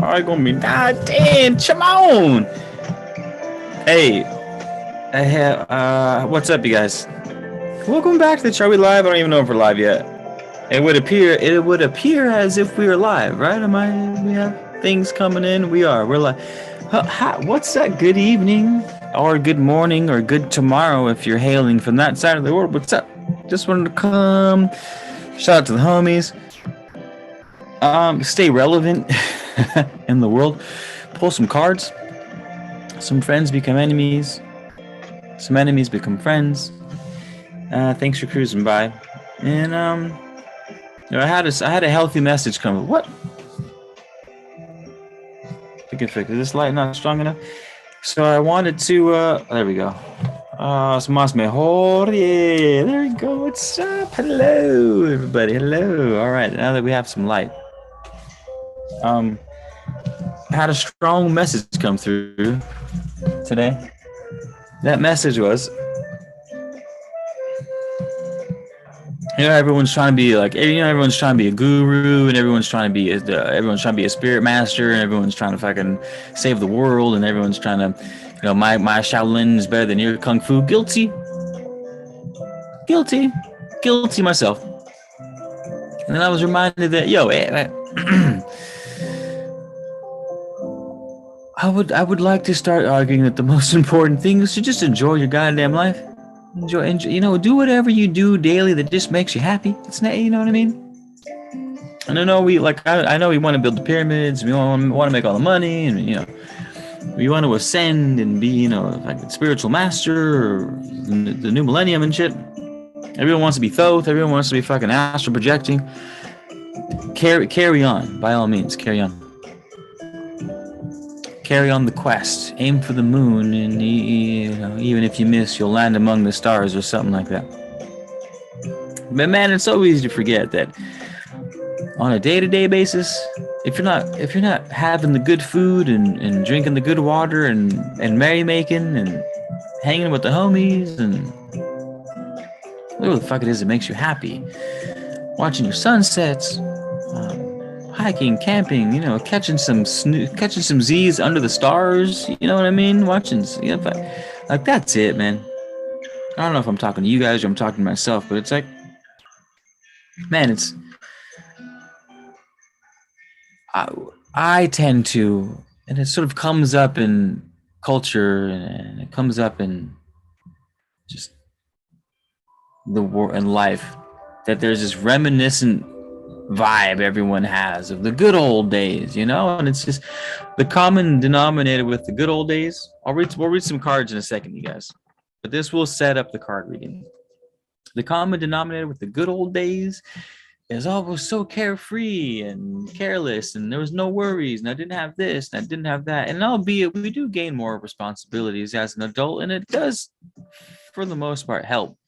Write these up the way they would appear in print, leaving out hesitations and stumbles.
tomorrow gonna be, god damn, come on. Hey, I have, what's up, you guys? Welcome back to the show. Are we live? I don't even know if we're live yet. It would appear as if we are live, right? We have things coming in. We're live. What's that? Good evening, or good morning, or good tomorrow if you're hailing from that side of the world. What's up? Just wanted to come. Shout out to the homies. Stay relevant in the world. Pull some cards. Some friends become enemies. Some enemies become friends. Thanks for cruising by. And I had a healthy message come. What? I can fix it. Is this light not strong enough? So I wanted to. There we go. Es más mejor. Yeah, there we go. What's up? Hello, everybody. Hello. All right. Now that we have some light, I had a strong message come through today. That message was, everyone's trying to be like, everyone's trying to be a guru, and everyone's trying to be a spirit master, and everyone's trying to fucking save the world, and everyone's trying to, my Shaolin is better than your kung fu. Guilty myself. And then I was reminded that, I would like to start arguing that the most important thing is to just enjoy your goddamn life. Enjoy, do whatever you do daily that just makes you happy. It's not, you know what I mean? And I know we want to build the pyramids. We want to make all the money, and we want to ascend and be, like a spiritual master or the new millennium and shit. Everyone wants to be Thoth. Everyone wants to be fucking astral projecting. Carry on, by all means, carry on. Carry on the quest. Aim for the moon, and even if you miss, you'll land among the stars or something like that. But man, it's so easy to forget that on a day-to-day basis, if you're not having the good food and drinking the good water and merrymaking and hanging with the homies and whatever the fuck it is that makes you happy, watching your sunsets, hiking, camping, catching some Z's under the stars, you know what I mean? Watching, like that's it, man. I don't know if I'm talking to you guys or I'm talking to myself, but it's like, man, it's, I tend to, and it sort of comes up in culture and it comes up in just the war and life, that there's this reminiscent vibe everyone has of the good old days, and it's just the common denominator with the good old days. We'll read some cards in a second, you guys, but this will set up the card reading. The common denominator with the good old days is always so carefree and careless, and there was no worries, and I didn't have this, and I didn't have that. And albeit we do gain more responsibilities as an adult, and it does, for the most part, help.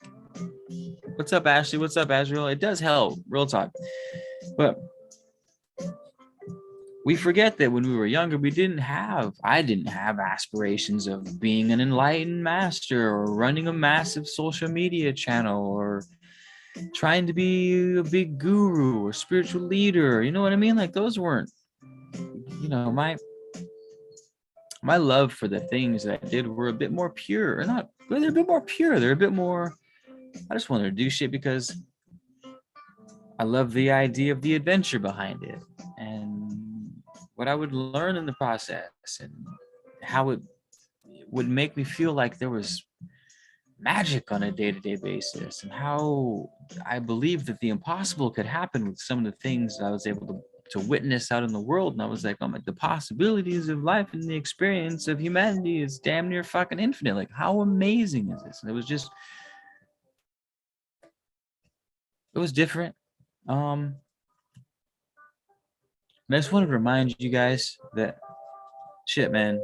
What's up, Ashley? What's up, Azrael? It does help, real talk. But we forget that when we were younger, I didn't have aspirations of being an enlightened master or running a massive social media channel or trying to be a big guru or spiritual leader. You know what I mean? Like those weren't, my love for the things that I did were a bit more pure. Or not, they're a bit more pure. They're a bit more, I just wanted to do shit because I love the idea of the adventure behind it and what I would learn in the process and how it would make me feel like there was magic on a day-to-day basis and how I believed that the impossible could happen with some of the things that I was able to witness out in the world. And I was like, the possibilities of life and the experience of humanity is damn near fucking infinite. Like, how amazing is this? And it was just, it was different. And I just wanted to remind you guys that shit, man,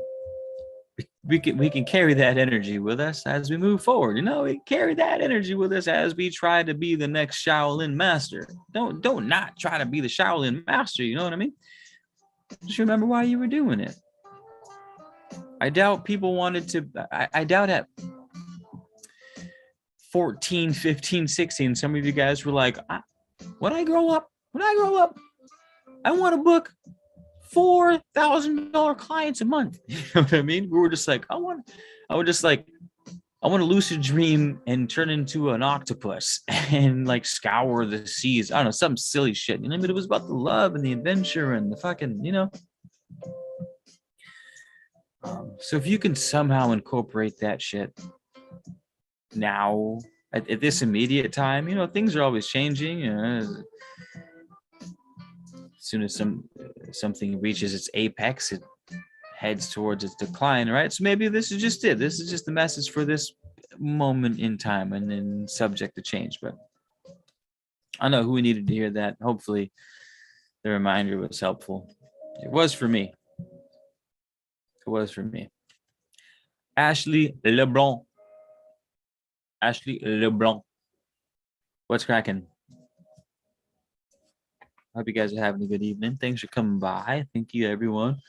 we can carry that energy with us as we move forward. We carry that energy with us as we try to be the next Shaolin master. Don't not try to be the Shaolin master. You know what I mean? Just remember why you were doing it. I doubt people wanted to. I doubt at 14, 15, 16, some of you guys were like, when I grow up, I want to book $4,000 clients a month. You know what I mean? We were just like, I want to lucid dream and turn into an octopus and like scour the seas. I don't know, some silly shit. You know, but it was about the love and the adventure and the fucking, you know. So if you can somehow incorporate that shit now at this immediate time, you know, things are always changing. You know, as soon as something reaches its apex, it heads towards its decline, right? So maybe this is just it. This is just the message for this moment in time and then subject to change. But I know who needed to hear that. Hopefully the reminder was helpful. It was for me. It was for me. Ashley LeBlanc. Ashley LeBlanc. What's cracking? Hope you guys are having a good evening. Thanks for coming by. Thank you, everyone.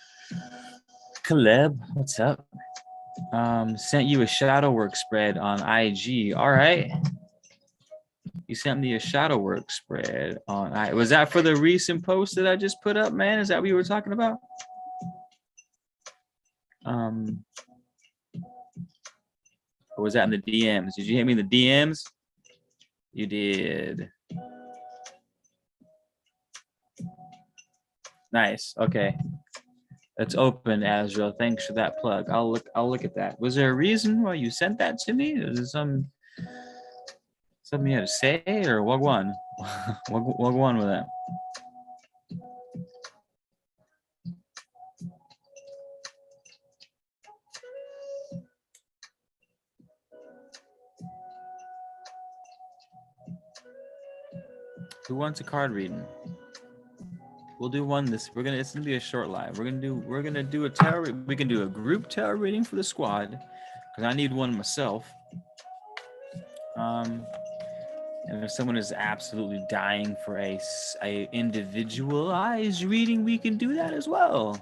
Collab, what's up? Sent you a shadow work spread on IG. All right. You sent me a shadow work spread on was that for the recent post that I just put up, man? Is that what you were talking about? Or was that in the DMs? Did you hit me in the DMs? You did. Nice. Okay. It's open, Azrael. Thanks for that plug. I'll look at that. Was there a reason why you sent that to me? Is it something you had to say, or what one? What one with that? Who wants a card reading? We'll do one this. It's gonna be a short live. We're gonna do a tarot. We can do a group tarot reading for the squad, because I need one myself. And if someone is absolutely dying for a individualized reading, we can do that as well.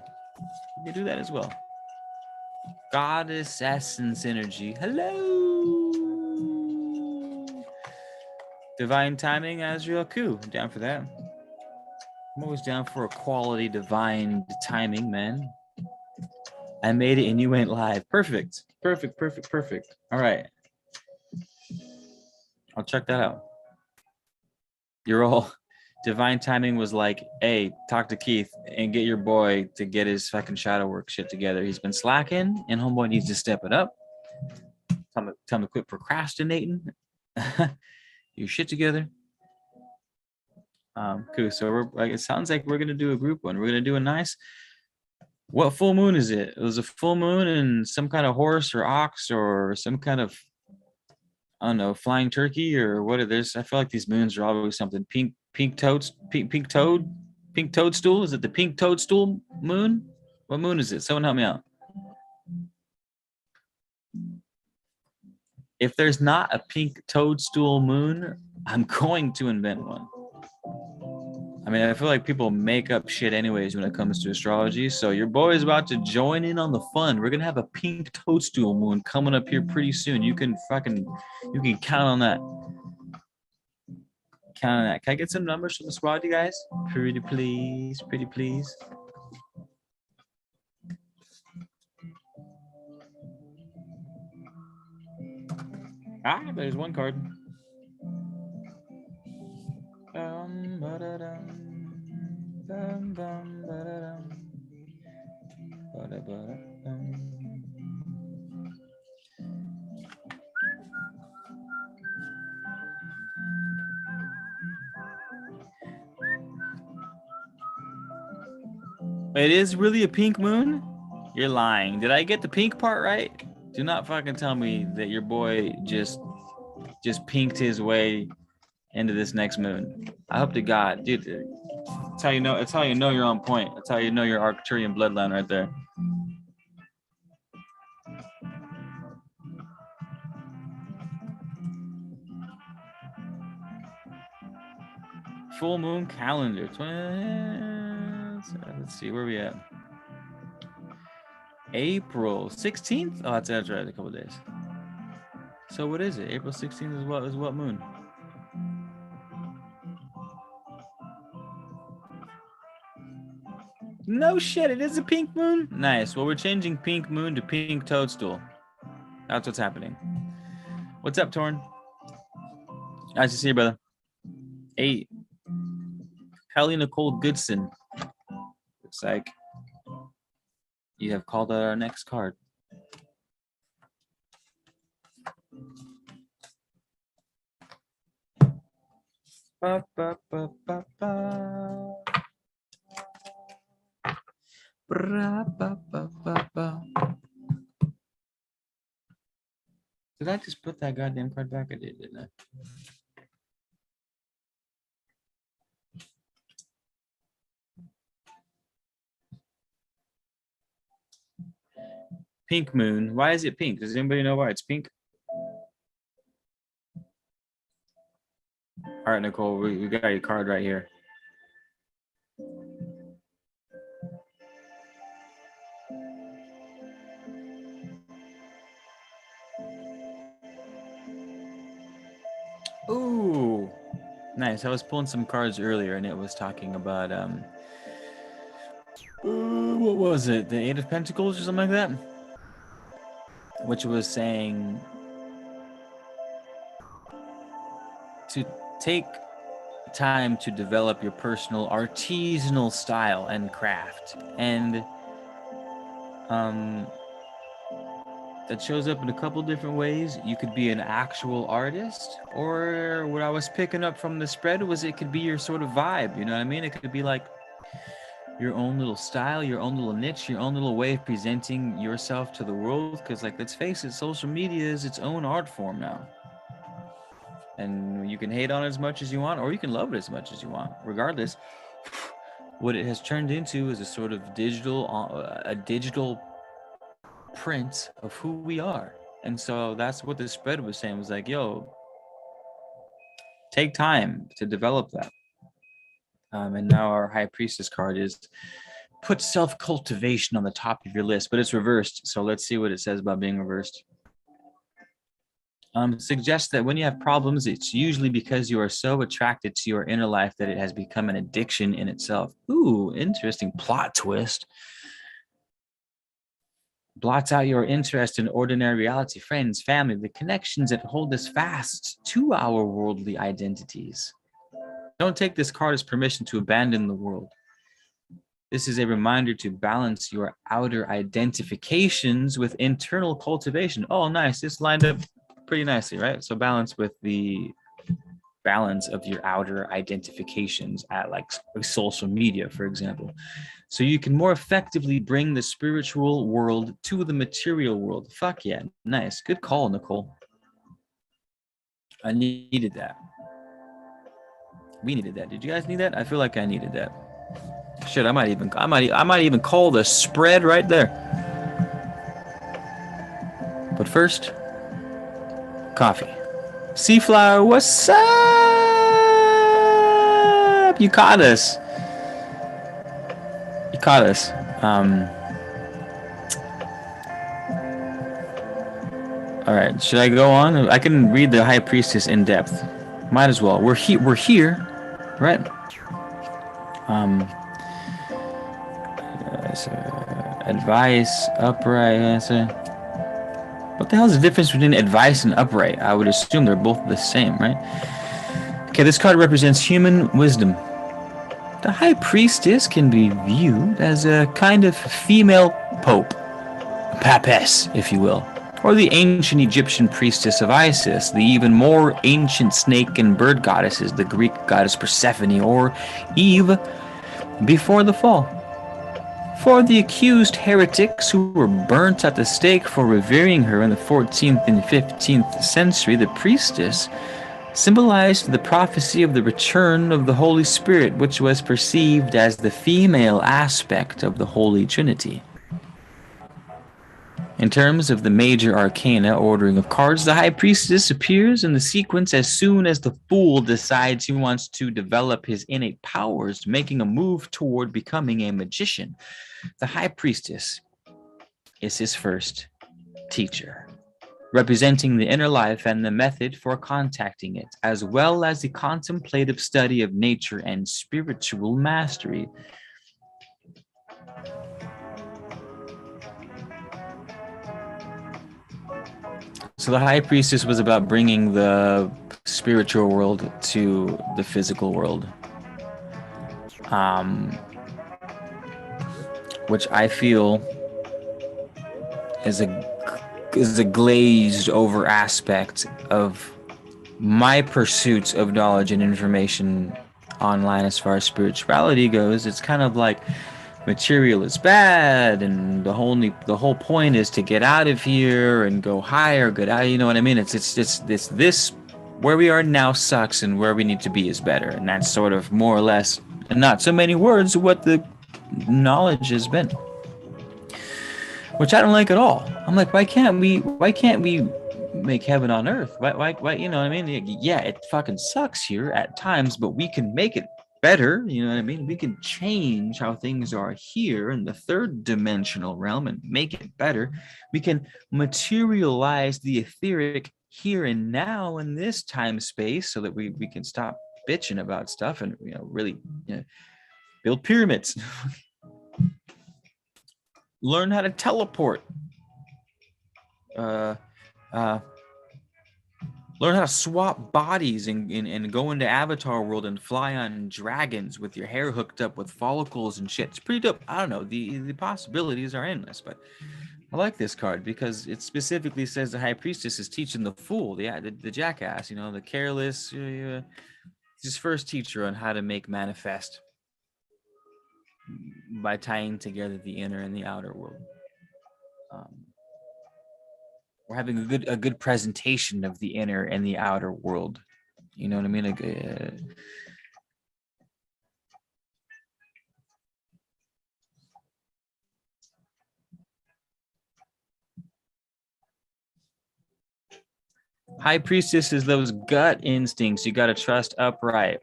Goddess Essence Energy. Hello. Divine Timing, Azrael Ku. I'm down for that. I'm always down for a quality divine timing, man. I made it and you went live. Perfect. All right. I'll check that out. You're all divine timing was like, hey, talk to Keith and get your boy to get his fucking shadow work shit together. He's been slacking and homeboy needs to step it up. Tell him to quit procrastinating. Your shit together. Cool. So we're like, it sounds like we're gonna do a group one. We're gonna do a nice. What full moon is it? It was a full moon and some kind of horse or ox or some kind of, I don't know, flying turkey or what? There's. I feel like these moons are always something. Pink toadstool. Is it the pink toadstool moon? What moon is it? Someone help me out. If there's not a pink toadstool moon, I'm going to invent one. I mean, I feel like people make up shit anyways when it comes to astrology. So your boy is about to join in on the fun. We're gonna have a pink toadstool moon coming up here pretty soon. You can count on that. Can I get some numbers from the squad, you guys? Pretty please. There's one card. It is really a pink moon? You're lying. Did I get the pink part right? Do not fucking tell me that your boy just pinked his way into this next moon. I hope to God, dude. That's how you know. That's how you know you're on point. That's how you know your Arcturian bloodline right there. Full moon calendar. Let's see where we at. April 16th. Oh, that's right. A couple of days. So what is it? April 16th is what moon? No shit, it is a pink moon? Nice. Well, we're changing pink moon to pink toadstool. That's what's happening. What's up, Torn? Nice to see you, brother. Hey, Kelly Nicole Goodson. Looks like you have called out our next card. Ba, ba, ba, ba, ba. Bra, ba, ba, ba, ba. Did I just put that goddamn card back? I did, didn't I? Pink moon. Why is it pink? Does anybody know why it's pink? All right, Nicole, we got your card right here. Ooh, nice. I was pulling some cards earlier, and it was talking about what was it? The Eight of Pentacles or something like that, which was saying to take time to develop your personal artisanal style and craft, and that shows up in a couple different ways. You could be an actual artist, or what I was picking up from the spread was it could be your sort of vibe, you know what I mean? It could be like your own little style, your own little niche, your own little way of presenting yourself to the world, because like, let's face it, social media is its own art form now. And you can hate on it as much as you want, or you can love it as much as you want. Regardless, what it has turned into is a sort of digital print of who we are. And so that's what the spread was saying, was like, yo, take time to develop that. And now our High Priestess card is put self-cultivation on the top of your list, but it's reversed. So let's see what it says about being reversed. Suggests that when you have problems, it's usually because you are so attracted to your inner life that it has become an addiction in itself. Ooh, interesting plot twist. Blots out your interest in ordinary reality, friends, family, the connections that hold us fast to our worldly identities. Don't take this card as permission to abandon the world. This is a reminder to balance your outer identifications with internal cultivation. Oh, nice. This lined up pretty nicely, right? So balance with the balance of your outer identifications at like social media, for example. So you can more effectively bring the spiritual world to the material world. Fuck yeah. Nice. Good call, Nicole. I needed that. We needed that. Did you guys need that? I feel like I needed that. Shit, I might even call the spread right there. But first, coffee. Seaflower, what's up? You caught us. You caught us. All right, should I go on? I can read the High Priestess in depth. Might as well. We're here, right? Advice, upright answer. What the hell is the difference between advice and upright? I would assume they're both the same, right? Okay, this card represents human wisdom. The High Priestess can be viewed as a kind of female pope, papess, if you will, or the ancient Egyptian priestess of Isis, the even more ancient snake and bird goddesses, the Greek goddess Persephone, or Eve before the fall. For the accused heretics who were burnt at the stake for revering her in the 14th and 15th century, the priestess symbolized the prophecy of the return of the Holy Spirit, which was perceived as the female aspect of the Holy Trinity. In terms of the major arcana ordering of cards, the High Priestess appears in the sequence as soon as the Fool decides he wants to develop his innate powers, making a move toward becoming a magician. The High Priestess is his first teacher, representing the inner life and the method for contacting it, as well as the contemplative study of nature and spiritual mastery. So the high priestess was about bringing the spiritual world to the physical world, um, which I feel is a glazed over aspect of my pursuits of knowledge and information online as far as spirituality goes. It's kind of like material is bad, and the whole point is to get out of here and go higher, get out. You know what I mean? It's this where we are now sucks, and where we need to be is better, and that's sort of more or less, and not so many words, what the knowledge has been, which I don't like at all. I'm like, why can't we make heaven on earth? Why, you know what I mean? Yeah, it fucking sucks here at times, but we can make it better. You know what I mean? We can change how things are here in the third dimensional realm and make it better. We can materialize the etheric here and now in this time space, so that we can stop bitching about stuff and, you know, really, you know, build pyramids. Learn how to teleport. Learn how to swap bodies and go into Avatar world and fly on dragons with your hair hooked up with follicles and shit. It's pretty dope. I don't know. The possibilities are endless, but I like this card because it specifically says the high priestess is teaching the fool, the jackass, you know, the careless. His first teacher on how to make manifest by tying together the inner and the outer world. We're having a good presentation of the inner and the outer world. You know what I mean? High priestess is those gut instincts you got to trust upright.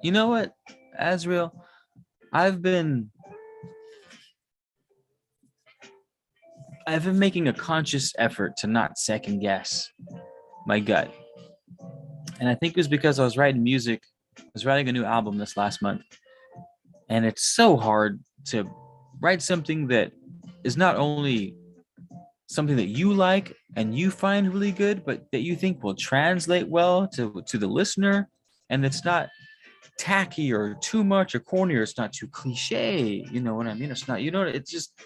You know what, Azrael? I've been making a conscious effort to not second guess my gut. And I think it was because I was writing music. I was writing a new album this last month. And it's so hard to write something that is not only something that you like and you find really good, but that you think will translate well to the listener. And it's not tacky or too much or corny, or it's not too cliche. You know what I mean? It's not, you know, it's just.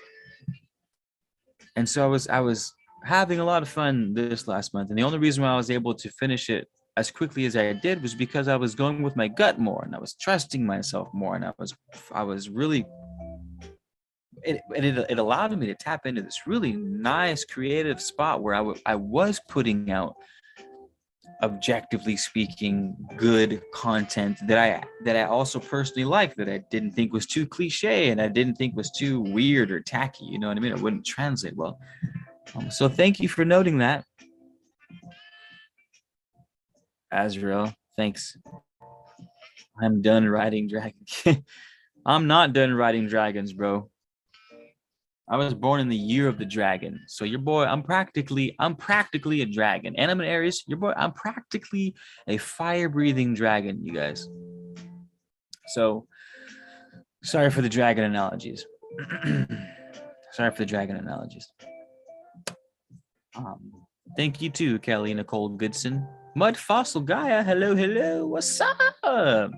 And so I was having a lot of fun this last month. And the only reason why I was able to finish it as quickly as I did was because I was going with my gut more, and I was trusting myself more, and I was really, it allowed me to tap into this really nice creative spot where I was putting out, objectively speaking, good content that I also personally liked, that I didn't think was too cliche and I didn't think was too weird or tacky. You know what I mean? It wouldn't translate well. So thank you for noting that, Azrael. Thanks. I'm done riding dragons. I'm not done riding dragons, bro. I was born in the year of the dragon. So your boy, I'm practically a dragon. And I'm an Aries. Your boy, I'm practically a fire-breathing dragon, you guys. So sorry for the dragon analogies. Sorry for the dragon analogies. Thank you too, Kelly Nicole Goodson. Mud Fossil Gaia, hello. What's up?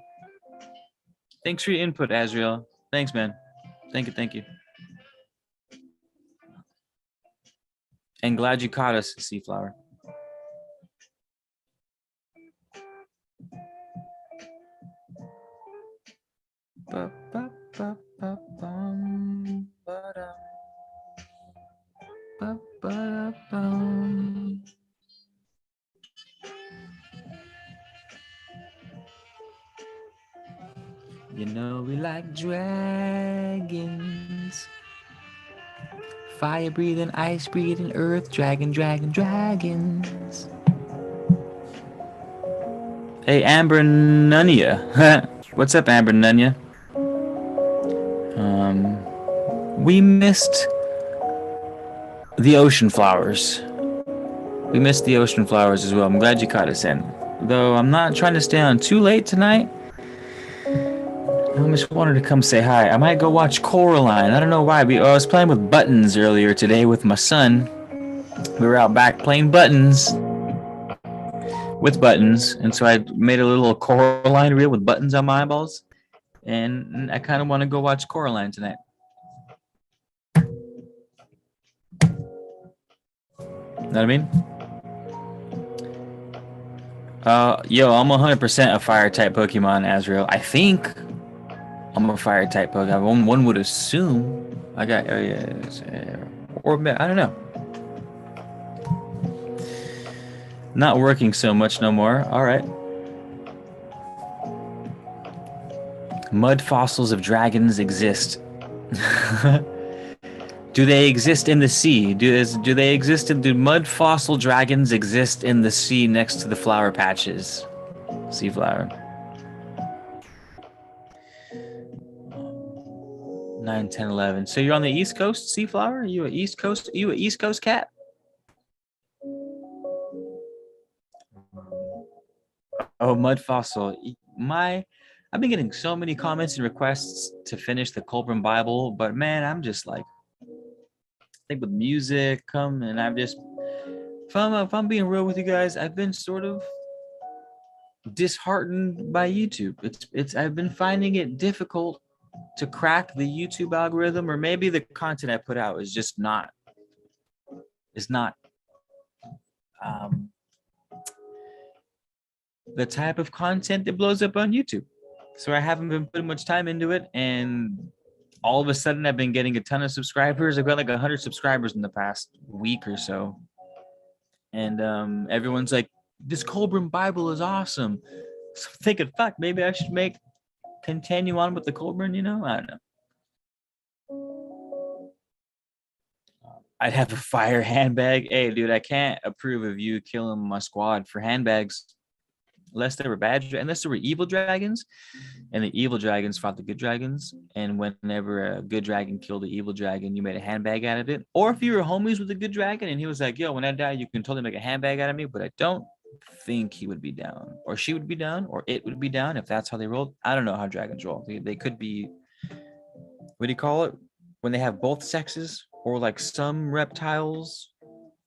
Thanks for your input, Azrael. Thanks, man. Thank you. And glad you caught us, Seaflower. You know we like dragons. Fire breathing, ice breathing, earth dragons. Hey, Amber Nunya. What's up, Amber Nunya? We missed the ocean flowers. We missed the ocean flowers as well. I'm glad you caught us in. Though I'm not trying to stay on too late tonight. I just wanted to come say hi. I might go watch Coraline. I don't know why. I was playing with buttons earlier today with my son. We were out back playing buttons with buttons, and so I made a little Coraline reel with buttons on my eyeballs, and I kind of want to go watch Coraline tonight. Know what I mean? Yo, I'm 100% a fire type Pokemon, Azrael. I think I'm a fire type Pokemon. One would assume I got, or I don't know. Not working so much no more. All right. Mud fossils of dragons exist. Do they exist in the sea? Do they exist do mud fossil dragons exist in the sea next to the flower patches? Sea flower. 9, 10, 11. So you're on the East Coast, sea flower? Are you an East Coast cat? Oh, mud fossil. I've been getting so many comments and requests to finish the Colburn Bible, but man, I'm just like, I think with music and I'm just, if I'm being real with you guys, I've been sort of disheartened by YouTube. I've been finding it difficult to crack the YouTube algorithm, or maybe the content I put out is just not the type of content that blows up on YouTube. So I haven't been putting much time into it, and all of a sudden I've been getting a ton of subscribers. I've got like 100 subscribers in the past week or so, and everyone's like, this Colburn Bible is awesome. So I'm thinking, fuck, maybe I should continue on with the Colburn, I don't know. I'd have a fire handbag. Hey, dude, I can't approve of you killing my squad for handbags. Unless they were unless there were evil dragons, and the evil dragons fought the good dragons. And whenever a good dragon killed the evil dragon, you made a handbag out of it. Or if you were homies with a good dragon and he was like, yo, when I die, you can totally make a handbag out of me, but I don't think he would be down, or she would be down, or it would be down if that's how they rolled. I don't know how dragons roll. They could be, what do you call it? When they have both sexes, or like some reptiles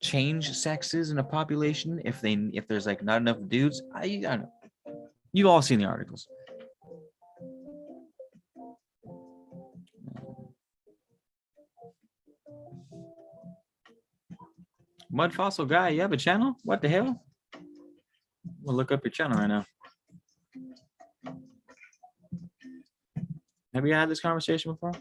change sexes in a population if there's like not enough dudes. I don't know. You've all seen the articles. Mud fossil guy, you have a channel? What the hell? We'll look up your channel right now. Have you had this conversation before?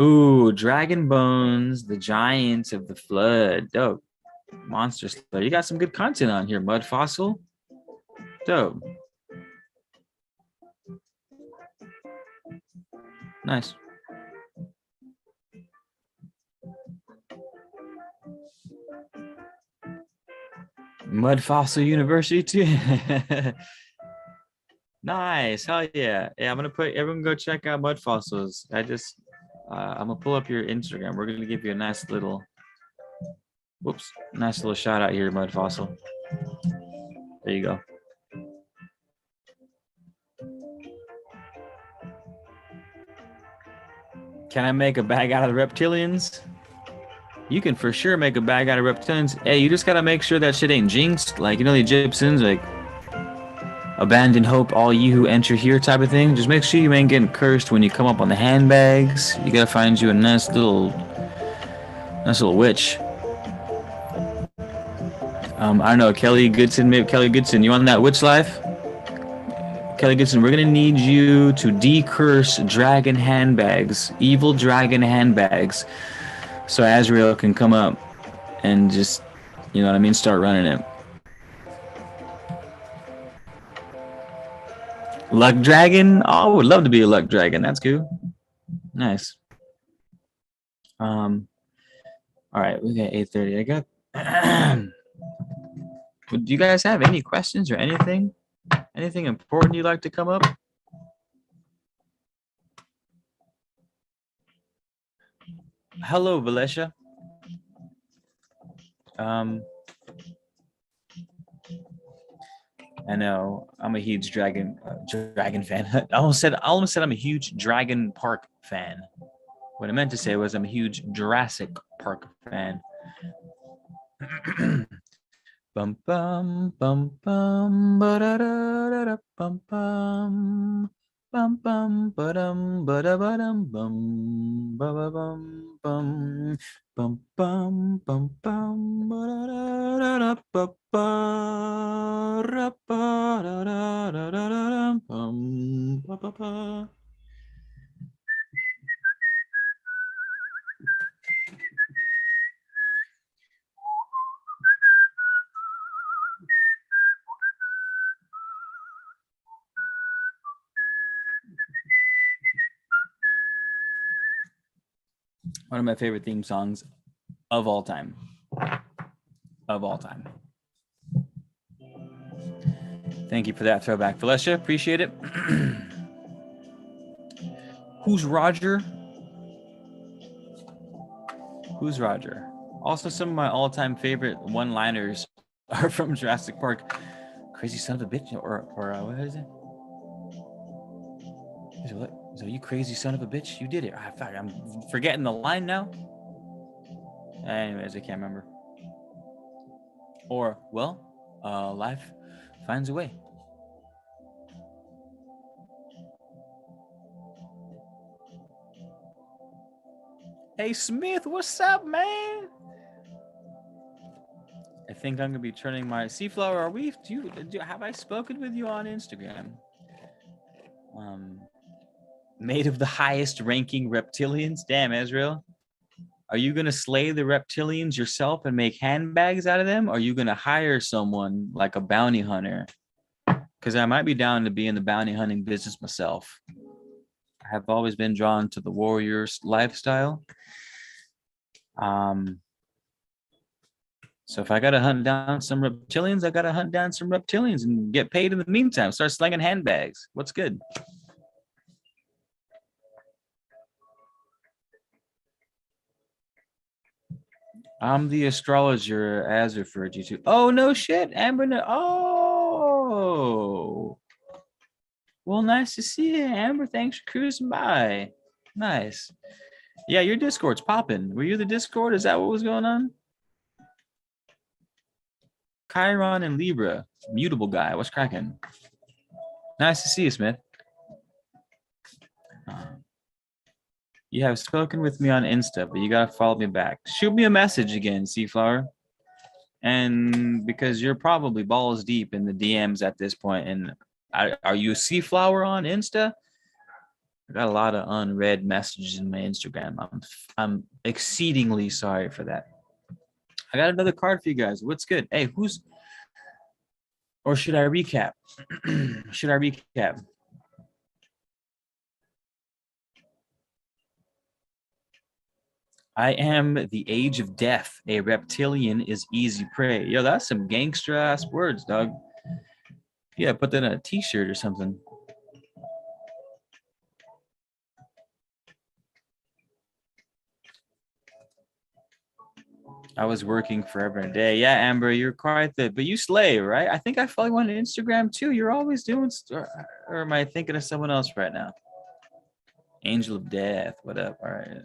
Ooh, Dragon Bones, the Giants of the Flood. Dope. Monster Slayer. You got some good content on here, Mud Fossil. Dope. Nice. Mud Fossil University too. Nice. Hell yeah. Yeah, I'm gonna put everyone go check out Mud Fossils. I'm gonna pull up your Instagram. We're gonna give you a nice little shout out here, Mud Fossil. There you go. Can I make a bag out of the reptilians? You can for sure make a bag out of reptilians. Hey, you just gotta make sure that shit ain't jinxed. Like, the Egyptians, like, abandon hope, all ye who enter here type of thing. Just make sure you ain't getting cursed when you come up on the handbags. You gotta find you a nice little witch. I don't know, Kelly Goodson, you on that witch life? Kelly Goodson, we're gonna need you to decurse dragon handbags, evil dragon handbags, so Azrael can come up and just, start running it. Luck dragon? Oh, I would love to be a luck dragon. That's cool. Nice. All right, we got 8:30. I got. Do you guys have any questions or anything important you'd like to come up? Hello, Valesha. I know I'm a huge dragon fan. I almost said I'm a huge Dragon Park fan. What I meant to say was I'm a huge Jurassic Park fan. Bum bum bum bum ba da da da bum bum bum bum ba dum ba da ba dum bum ba ba bum bum bum bum bum bum ba da da da ba ba ra ba da da da da da bum ba ba ba. One of my favorite theme songs of all time. Of all time. Thank you for that throwback, Felicia. Appreciate it. Who's Roger? Who's Roger? Also, some of my all-time favorite one-liners are from Jurassic Park. Crazy son of a bitch, or what is it? So you crazy son of a bitch, you did it. I'm forgetting the line now. Anyways, I can't remember. Or, well, life finds a way. Hey, Smith, what's up, man? I think I'm gonna be turning my Seaflower. Are we? Have I spoken with you on Instagram? Made of the highest ranking reptilians. Damn, Ezreal. Are you gonna slay the reptilians yourself and make handbags out of them? Or are you gonna hire someone like a bounty hunter? Because I might be down to be in the bounty hunting business myself. I have always been drawn to the warrior's lifestyle. So if I gotta hunt down some reptilians, I gotta hunt down some reptilians and get paid in the meantime. Start slinging handbags. What's good? I'm the astrologer as referred you to. Oh, no shit, Amber. No. Oh, well, nice to see you, Amber. Thanks for cruising by. Nice. Yeah, your Discord's popping. Were you the Discord? Is that what was going on? Chiron and Libra, mutable guy. What's cracking? Nice to see you, Smith. You have spoken with me on Insta, but you gotta follow me back. Shoot me a message again, Seaflower. And because you're probably balls deep in the DMs at this point, and are you a Seaflower on Insta? I got a lot of unread messages in my Instagram. I'm exceedingly sorry for that. I got another card for you guys. What's good? Hey, who's? Or should I recap? Should I recap? I am the age of death. A reptilian is easy prey. Yo, that's some gangster ass words, dog. Yeah, put that on a t-shirt or something. I was working forever and a day. Yeah, Amber, you're quite the, but you slay, right? I think I follow you on Instagram too. You're always doing, or am I thinking of someone else right now? Angel of Death. What up? All right.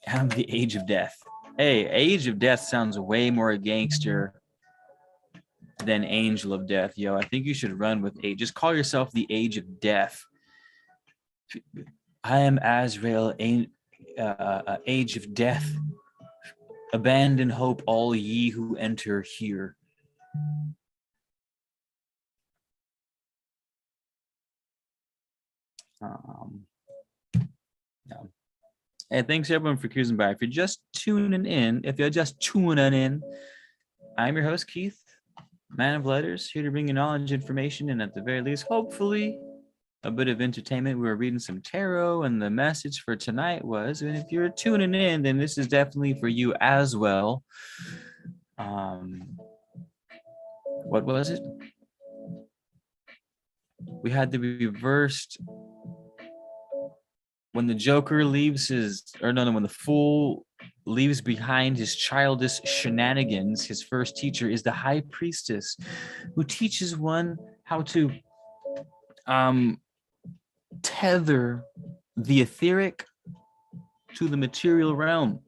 I'm the Age of Death. Hey, Age of Death sounds way more gangster than Angel of Death. Yo, I think you should run with Age. Just call yourself the Age of Death. I am Azrael, Age of Death. Abandon hope, all ye who enter here. No. Hey, thanks everyone for cruising by. If you're just tuning in, I'm your host, Keith, man of letters, here to bring you knowledge, information, and at the very least, hopefully, a bit of entertainment. We were reading some tarot, and the message for tonight was, and if you're tuning in, then this is definitely for you as well. What was it? We had the reversed when the Joker leaves when the fool leaves behind his childish shenanigans. His first teacher is the high priestess, who teaches one how to tether the etheric to the material realm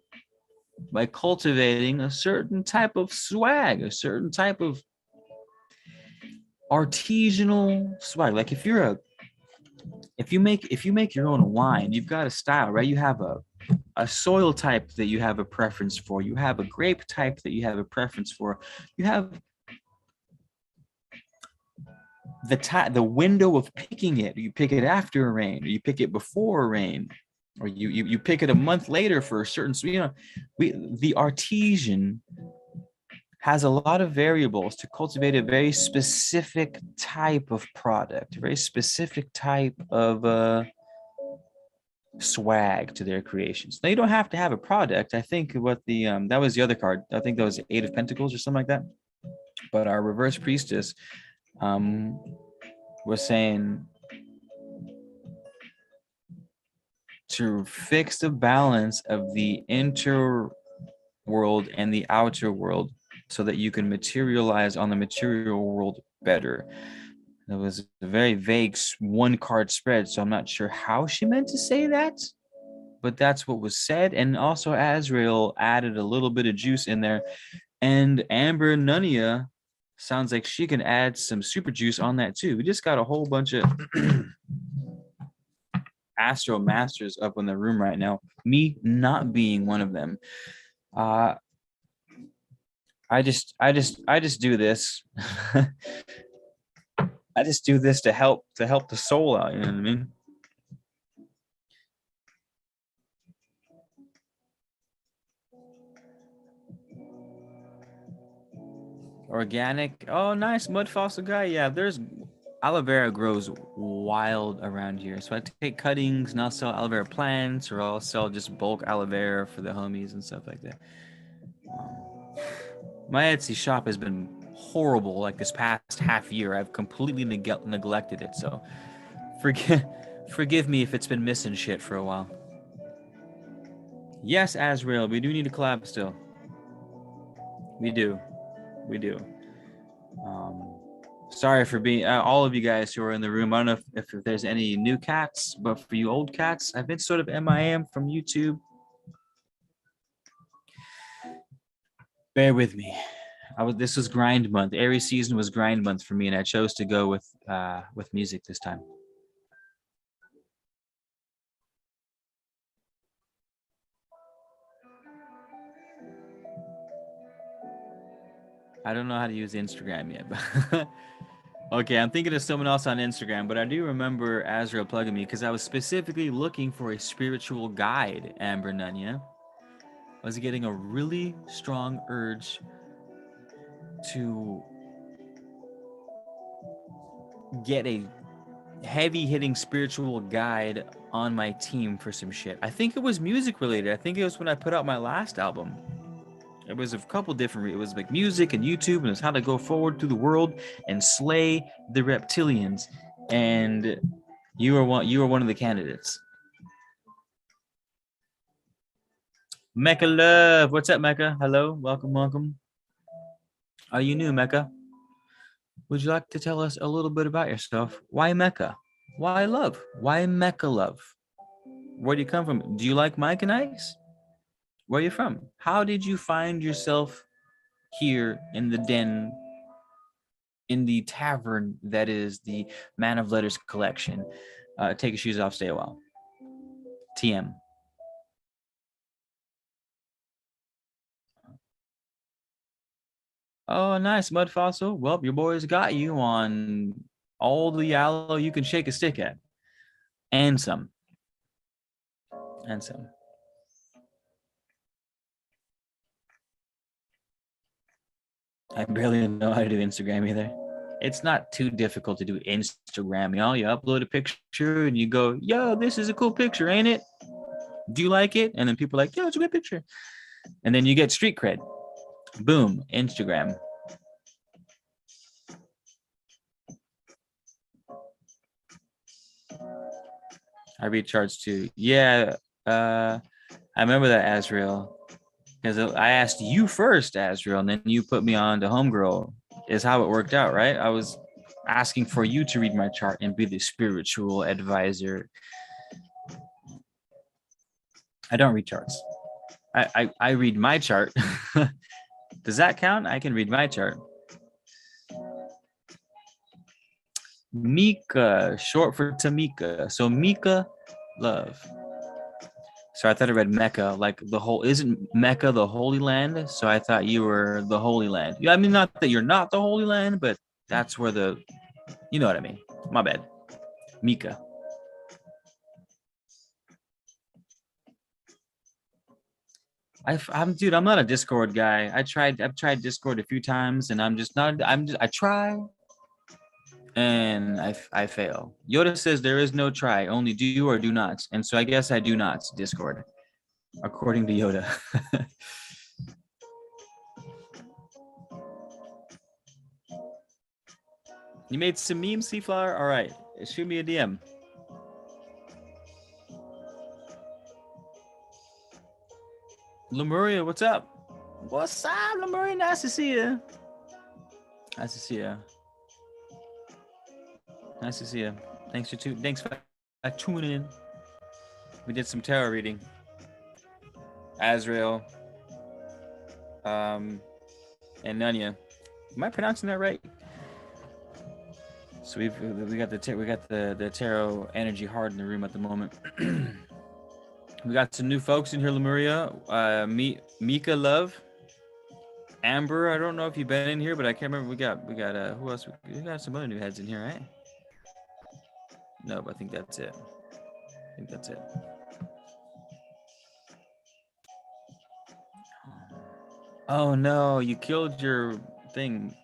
by cultivating a certain type of swag, a certain type of artisanal swag. Like if you make your own wine, you've got a style, right? You have a soil type that you have a preference for. You have a grape type that you have a preference for. You have the window of picking it. You pick it after a rain, or you pick it before a rain, or you pick it a month later for a certain. So, the artisan has a lot of variables to cultivate a very specific type of product, a very specific type of swag to their creations. Now, you don't have to have a product. I think what that was the other card. I think that was the Eight of Pentacles or something like that. But our reverse priestess was saying to fix the balance of the inner world and the outer world so that you can materialize on the material world better. It was a very vague one card spread, so I'm not sure how she meant to say that, but that's what was said. And also Azrael added a little bit of juice in there, and Amber Nunia sounds like she can add some super juice on that too. We just got a whole bunch of Astro Masters up in the room right now, me not being one of them. I just do this. I just do this to help the soul out, you know what I mean? Organic. Oh, nice. Mud fossil guy. Yeah, there's aloe vera grows wild around here. So I take cuttings and I'll sell aloe vera plants, or I'll sell just bulk aloe vera for the homies and stuff like that. My Etsy shop has been horrible like this past half year. I've completely neglected it. So forgive me if it's been missing shit for a while. Yes, Azrael, we do need a collab still. We do. Sorry for being all of you guys who are in the room. I don't know if there's any new cats, but for you old cats, I've been sort of MIA from YouTube. Bear with me. This was grind month. Aries season was grind month for me, and I chose to go with music this time. I don't know how to use Instagram yet, but okay, I'm thinking of someone else on Instagram, but I do remember Azrael plugging me because I was specifically looking for a spiritual guide, Amber Nunya. I was getting a really strong urge to get a heavy hitting spiritual guide on my team for some shit. I think it was music related. I think it was when I put out my last album. It was a couple different. It was like music and YouTube, and it's how to go forward through the world and slay the reptilians. And you were one of the candidates. Mecca Love, what's up, Mecca? Hello, welcome. Are you new, Mecca? Would you like to tell us a little bit about yourself? Why Mecca? Why love? Why Mecca Love? Where do you come from? Do you like Mike and Ice? Where are you from? How did you find yourself here in the den, in the tavern that is the Man of Letters collection? Take your shoes off, stay a while. TM. Oh, nice, Mud Fossil. Well, your boys got you on all the yellow you can shake a stick at. And some. I barely know how to do Instagram either. It's not too difficult to do Instagram, y'all. You upload a picture and you go, yo, this is a cool picture, ain't it? Do you like it? And then people are like, yo, it's a good picture. And then you get street cred. Boom, Instagram. I recharged too. Yeah, I remember that, Azrael. Because I asked you first, Azrael, and then you put me on to Homegirl, is how it worked out, right? I was asking for you to read my chart and be the spiritual advisor. I don't read charts. I read my chart. Does that count? I can read my chart. Mika, short for Tamika. So Mika, love. So I thought I read Mecca, like the whole, isn't Mecca the Holy Land? So I thought you were the Holy Land. Yeah, I mean, not that you're not the Holy Land, but that's where the, you know what I mean. My bad. Mika. Dude, I'm not a Discord guy. I've tried Discord a few times and I'm just not, I try and I fail. Yoda says there is no try, only do or do not. And so I guess I do not Discord, according to Yoda. You made some memes, Seaflower? All right, shoot me a DM. Lemuria, what's up? What's up, Lemuria? Nice to see you. Nice to see you. Nice to see you. Thanks for tuning in. We did some tarot reading. Azrael, and Nunya. Am I pronouncing that right? So we got the tarot energy hard in the room at the moment. We got some new folks in here, Lemuria. Mika Love, Amber. I don't know if you've been in here, but I can't remember. We got who else? We got some other new heads in here, right? No, but I think that's it. Oh no, you killed your thing,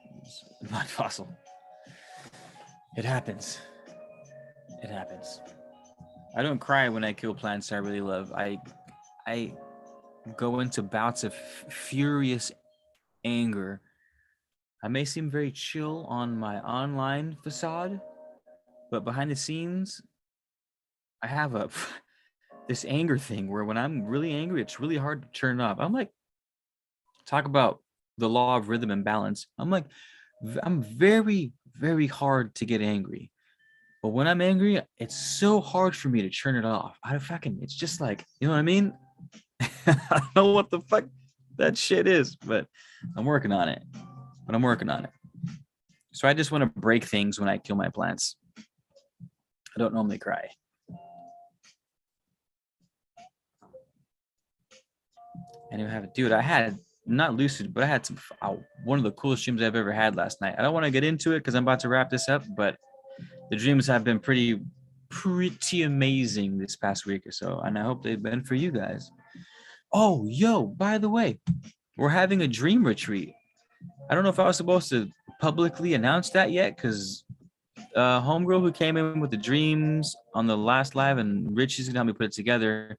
Mud Fossil. It happens. I don't cry when I kill plants I really love. I go into bouts of furious anger. I may seem very chill on my online facade, but behind the scenes, I have this anger thing where when I'm really angry, it's really hard to turn off. I'm like, talk about the law of rhythm and balance. I'm very, very hard to get angry. But when I'm angry, it's so hard for me to turn it off. It's just like, you know what I mean? I don't know what the fuck that shit is, but I'm working on it. So I just want to break things when I kill my plants. I don't normally cry. Anyway, dude, I had not lucid, but I had one of the coolest dreams I've ever had last night. I don't want to get into it because I'm about to wrap this up, but the dreams have been pretty amazing this past week or so, and I hope they've been for you guys. Oh, yo, by the way, we're having a dream retreat. I don't know if I was supposed to publicly announce that yet, because homegirl who came in with the dreams on the last live, and Rich is gonna help me put it together.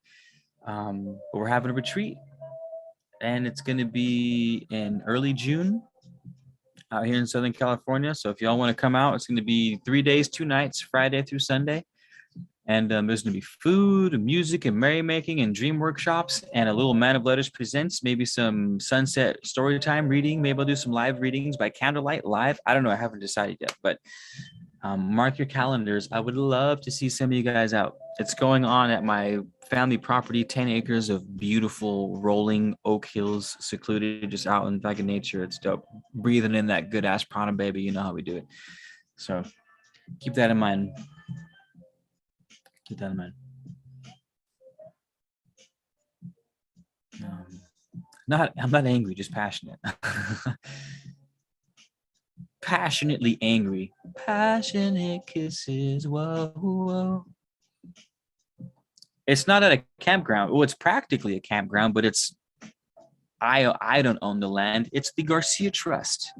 But we're having a retreat, and it's gonna be in early June out here in Southern California. So if y'all want to come out, it's gonna be 3 days, 2 nights, Friday through Sunday. And there's going to be food, music, and merrymaking, and dream workshops, and a little Man of Letters presents, maybe some sunset story time reading. Maybe I'll do some live readings by candlelight live. I don't know. I haven't decided yet, but mark your calendars. I would love to see some of you guys out. It's going on at my family property, 10 acres of beautiful rolling oak hills, secluded, just out in fucking nature. It's dope. Breathing in that good ass prana, baby. You know how we do it. So keep that in mind. I'm not angry, just passionate. Passionately angry. Passionate kisses. Whoa, whoa. It's not at a campground. Well, it's practically a campground, but it's I don't own the land. It's the Garcia Trust.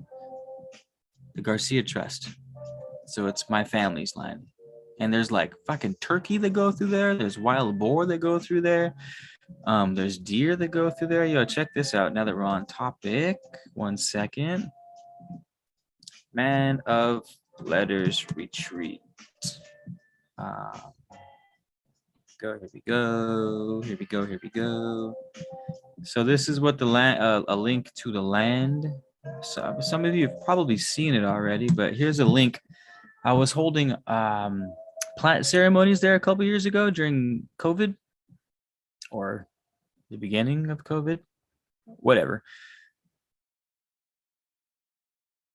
So it's my family's land. And there's like fucking turkey that go through there. There's wild boar that go through there. There's deer that go through there. Yo, check this out. Now that we're on topic, 1 second. Man of Letters retreat. Here we go. So this is what the land. A link to the land. So some of you have probably seen it already, but here's a link. I was holding plant ceremonies there a couple years ago during COVID, or the beginning of COVID, whatever.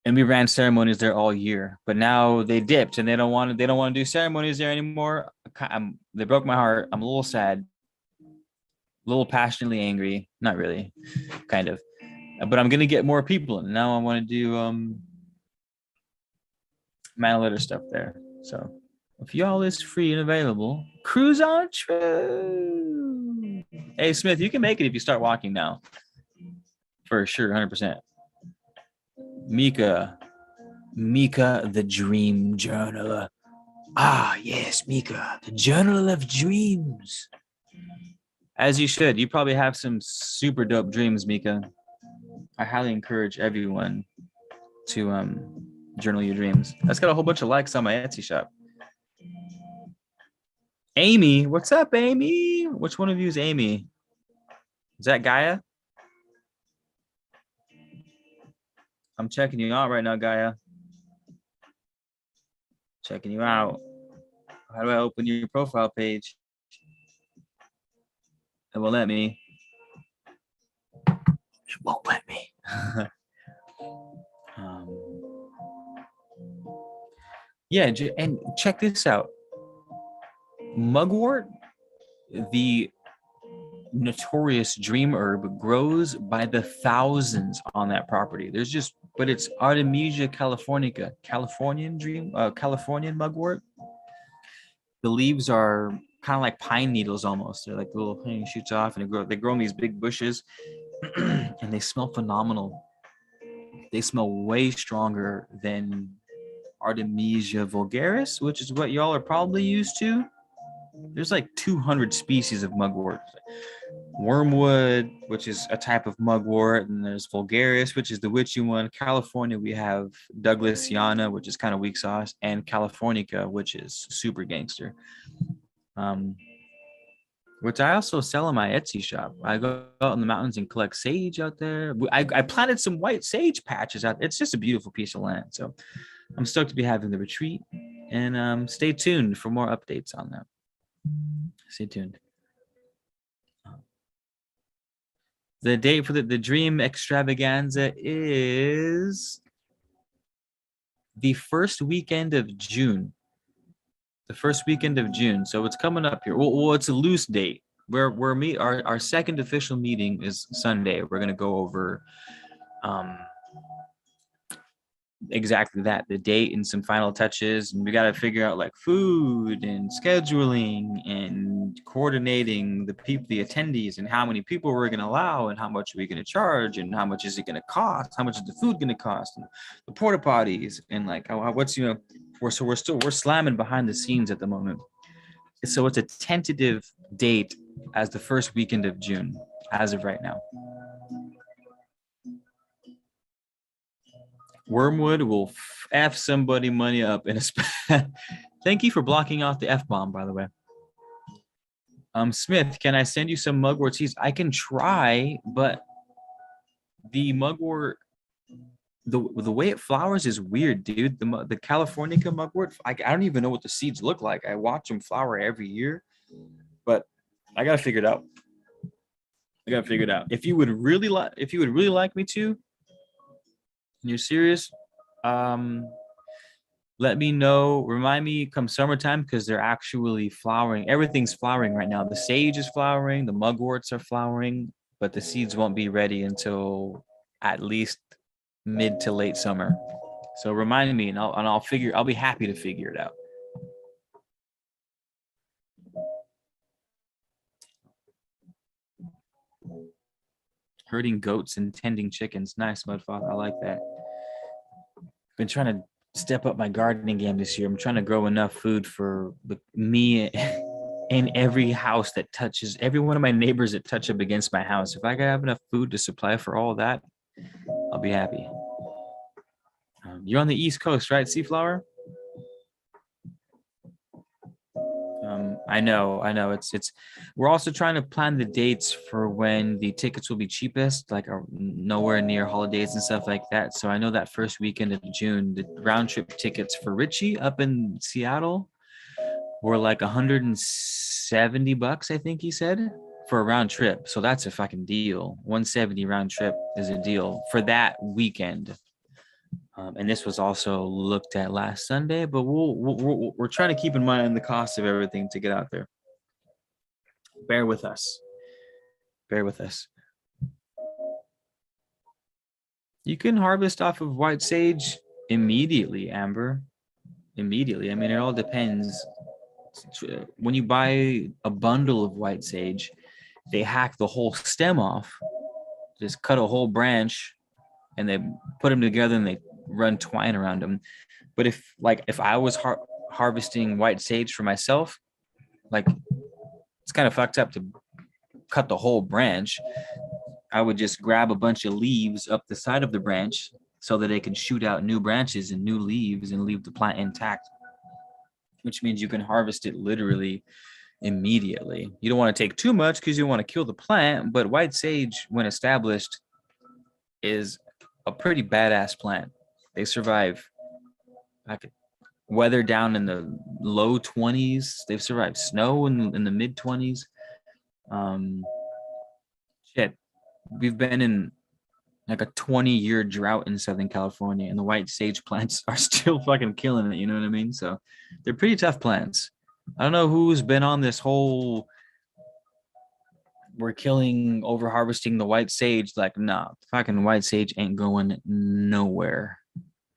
And we ran ceremonies there all year, but now they dipped and they don't want to do ceremonies there anymore. They broke my heart. I'm a little sad, a little passionately angry. Not really, kind of, but I'm gonna get more people, and now I want to do Manolita stuff there. So if y'all is free and available, cruise on true. Hey Smith, you can make it if you start walking now, for sure, 100%. Mika, the dream journaler. Ah, yes, Mika, the journal of dreams. As you should. You probably have some super dope dreams, Mika. I highly encourage everyone to journal your dreams. That's got a whole bunch of likes on my Etsy shop. Amy, what's up, Amy? Which one of you is Amy? Is that Gaia? I'm checking you out right now, Gaia. Checking you out. How do I open your profile page? It won't let me. It won't let me. Yeah, and check this out. Mugwort, the notorious dream herb, grows by the thousands on that property. But it's Artemisia californica, Californian mugwort. The leaves are kind of like pine needles almost. They're like little thing shoots off, and they grow in these big bushes, and they smell phenomenal. They smell way stronger than Artemisia vulgaris, which is what y'all are probably used to. There's like 200 species of mugwort. Wormwood, which is a type of mugwort, and there's vulgaris, which is the witchy one. California, we have Douglasiana, which is kind of weak sauce, and Californica, which is super gangster. Which I also sell in my Etsy shop. I go out in the mountains and collect sage out there. I planted some white sage patches out. It's just a beautiful piece of land. So I'm stoked to be having the retreat, and stay tuned for more updates on that. Stay tuned. The date for the dream extravaganza is the first weekend of June. The first weekend of June. So it's coming up here. Well, it's a loose date. Our second official meeting is Sunday. We're gonna go over exactly that, the date and some final touches, and we got to figure out like food and scheduling and coordinating the attendees, and how many people we're going to allow, and how much are we going to charge, and how much is it going to cost, how much is the food going to cost, and the porta potties, and like we're slamming behind the scenes at the moment. So it's a tentative date as the first weekend of June as of right now. Wormwood will F somebody money up in a Thank you for blocking off the F-bomb, by the way. Smith, can I send you some mugwort seeds? I can try, but the mugwort, the way it flowers is weird, dude. The Californica mugwort, I don't even know what the seeds look like. I watch them flower every year, but I gotta figure it out. If you would really like me to, and you're serious, let me know. Remind me come summertime, because they're actually flowering. Everything's flowering right now. The sage is flowering, the mugworts are flowering, but the seeds won't be ready until at least mid to late summer. So remind me, and I'll be happy to figure it out. Herding goats and tending chickens. Nice, Mudfoth. I like that. Been trying to step up my gardening game this year. I'm trying to grow enough food for me and every house that touches, every one of my neighbors that touch up against my house. If I could have enough food to supply for all of that, I'll be happy. You're on the East Coast, right, Seaflower? I know. It's. We're also trying to plan the dates for when the tickets will be cheapest, like nowhere near holidays and stuff like that. So I know that first weekend of June, the round trip tickets for Richie up in Seattle were like $170, I think he said, for a round trip. So that's a fucking deal. 170 round trip is a deal for that weekend. And this was also looked at last Sunday, but we're trying to keep in mind the cost of everything to get out there. Bear with us. Bear with us. You can harvest off of white sage immediately, Amber. Immediately. I mean, it all depends. When you buy a bundle of white sage, they hack the whole stem off, just cut a whole branch, and they put them together and they run twine around them. But if I was harvesting white sage for myself, like, it's kind of fucked up to cut the whole branch. I would just grab a bunch of leaves up the side of the branch so that they can shoot out new branches and new leaves and leave the plant intact, which means you can harvest it literally immediately. You don't want to take too much because you don't want to kill the plant, but white sage, when established, is a pretty badass plant. They survive weather down in the low 20s. They've survived snow in the mid 20s. Shit, we've been in like a 20-year drought in Southern California, and the white sage plants are still fucking killing it. You know what I mean? So they're pretty tough plants. I don't know who's been on this whole we're killing over harvesting the white sage. Like, nah, fucking white sage ain't going nowhere.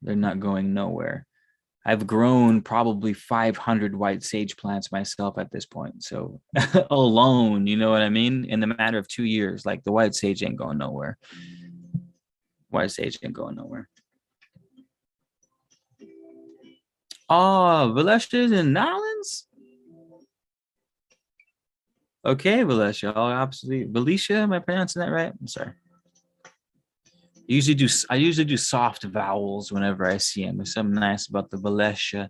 They're not going nowhere. I've grown probably 500 white sage plants myself at this point. So alone, you know what I mean? In the matter of 2 years, like, the white sage ain't going nowhere. White sage ain't going nowhere. Oh, Valesha's in Nolans? Okay, Valesha. Oh, absolutely. Valisha, am I pronouncing that right? I'm sorry. I usually do soft vowels whenever I see him. There's something nice about the Valesha.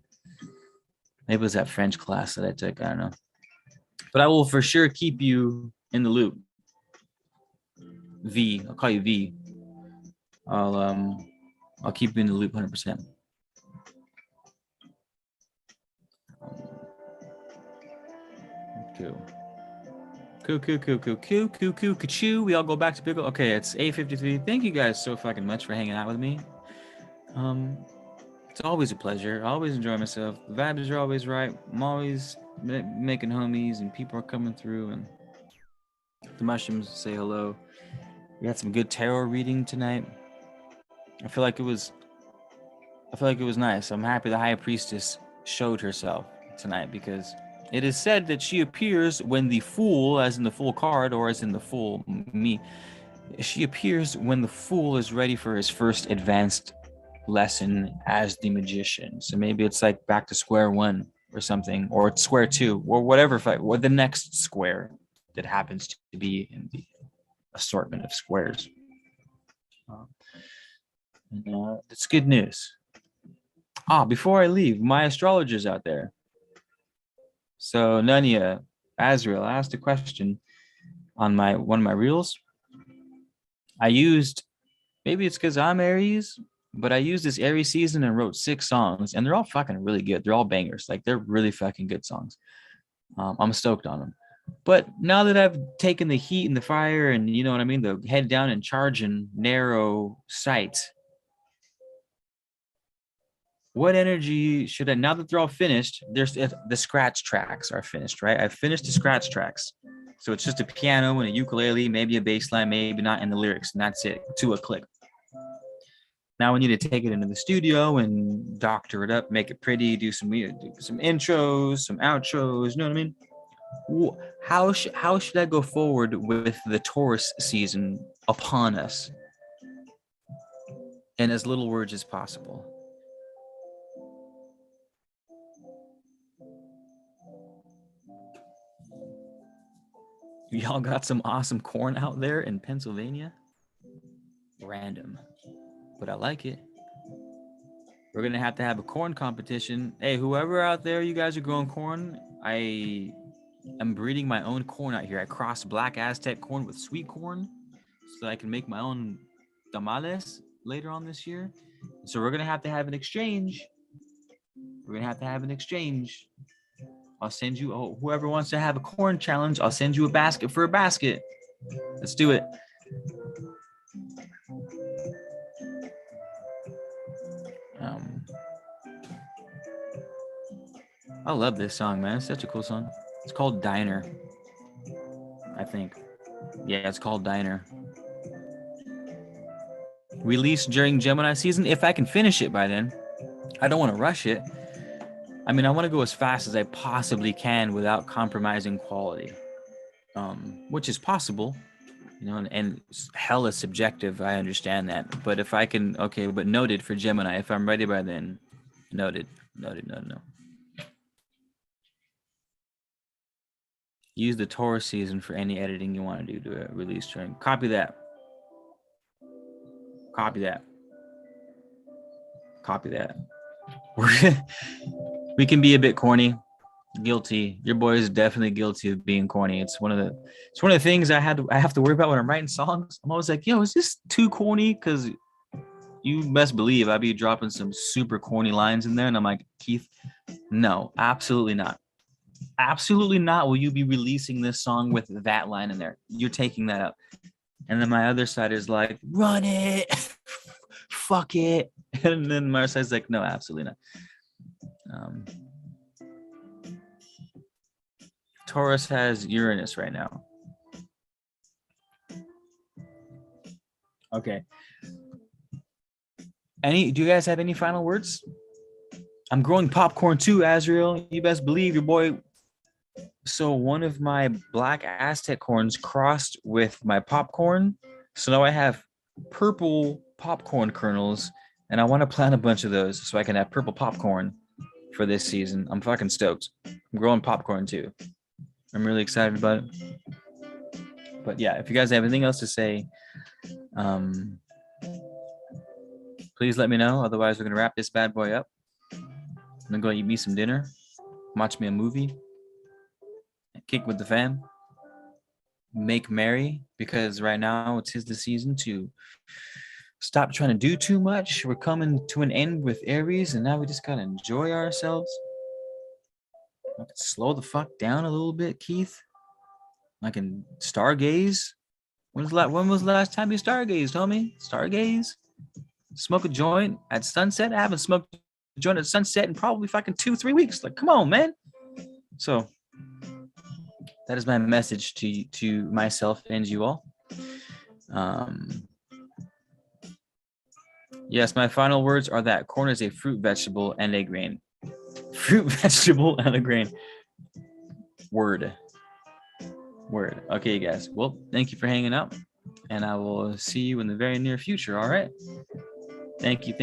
Maybe it was that French class that I took. I don't know. But I will for sure keep you in the loop. V. I'll call you V. I'll keep you in the loop 100%. Cool. Cool. We all go back to Pickle. Okay, it's 8:53. Thank you guys so fucking much for hanging out with me. It's always a pleasure. I always enjoy myself. The vibes are always right. I'm always making homies, and people are coming through, and the mushrooms say hello. We had some good tarot reading tonight. I feel like it was nice. I'm happy the High Priestess showed herself tonight, because it is said that she appears when the Fool, as in the Fool card, or as in the Fool, me, she appears when the Fool is ready for his first advanced lesson as the Magician. So maybe it's like back to square one or something, or it's square two, or whatever, or the next square that happens to be in the assortment of squares. It's good news. Before I leave, my astrologers out there. So Nanya, Azrael, I asked a question on one of my reels. I used, maybe it's because I'm Aries, but I used this Aries season and wrote 6 songs, and they're all fucking really good. They're all bangers. Like, they're really fucking good songs. I'm stoked on them. But now that I've taken the heat and the fire and, you know what I mean, the head down and charge and narrow sight, what energy should I, now that they're all finished, the scratch tracks are finished, right? I've finished the scratch tracks. So it's just a piano and a ukulele, maybe a bass line, maybe not, and the lyrics, and that's it, to a click. Now we need to take it into the studio and doctor it up, make it pretty, do some intros, some outros, you know what I mean? How should I go forward with the Taurus season upon us in as little words as possible? Y'all got some awesome corn out there in Pennsylvania? Random, but I like it. We're gonna have to have a corn competition. Hey, whoever out there, you guys are growing corn, I am breeding my own corn out here. I crossed black Aztec corn with sweet corn so that I can make my own tamales later on this year. So we're gonna have to have an exchange. I'll send you, oh, whoever wants to have a corn challenge, I'll send you a basket for a basket. Let's do it. I love this song, man. It's such a cool song. It's called Diner, I think. Yeah, it's called Diner. Released during Gemini season. If I can finish it by then. I don't want to rush it. I mean, I want to go as fast as I possibly can without compromising quality, which is possible, you know, and hell is subjective. I understand that. But if I can, okay, but noted for Gemini, if I'm ready by then, noted. No. Use the Taurus season for any editing you want to do to release during. Copy that. We can be a bit corny. Guilty. Your boy is definitely guilty of being corny. It's one of the things I have to worry about when I'm writing songs. I'm always like, yo, is this too corny? Because you best believe I'd be dropping some super corny lines in there, and I'm like, Keith, no, absolutely not. Absolutely not will you be releasing this song with that line in there. You're taking that out. And then my other side is like, run it. Fuck it. And then my side's like, no, absolutely not. Taurus has Uranus right now. Okay. Do you guys have any final words? I'm growing popcorn too, Azrael. You best believe your boy. So one of my black Aztec corns crossed with my popcorn. So now I have purple popcorn kernels, and I want to plant a bunch of those so I can have purple popcorn for this season. I'm fucking stoked. I'm growing popcorn too. I'm really excited about it. But yeah, if you guys have anything else to say, please let me know. Otherwise, we're going to wrap this bad boy up. I'm going to go eat me some dinner, watch me a movie, kick with the fam, make merry, because right now it's the season to stop trying to do too much. We're coming to an end with Aries, and now we just got to enjoy ourselves. I can slow the fuck down a little bit, Keith. I can stargaze. When was the last time you stargazed, homie? Stargaze? Smoke a joint at sunset? I haven't smoked a joint at sunset in probably fucking 2-3 weeks. Like, come on, man. So that is my message to myself and you all. Yes, my final words are that corn is a fruit, vegetable, and a grain. Fruit, vegetable, and a grain. Word. Okay, you guys. Well, thank you for hanging out, and I will see you in the very near future. All right. Thank you.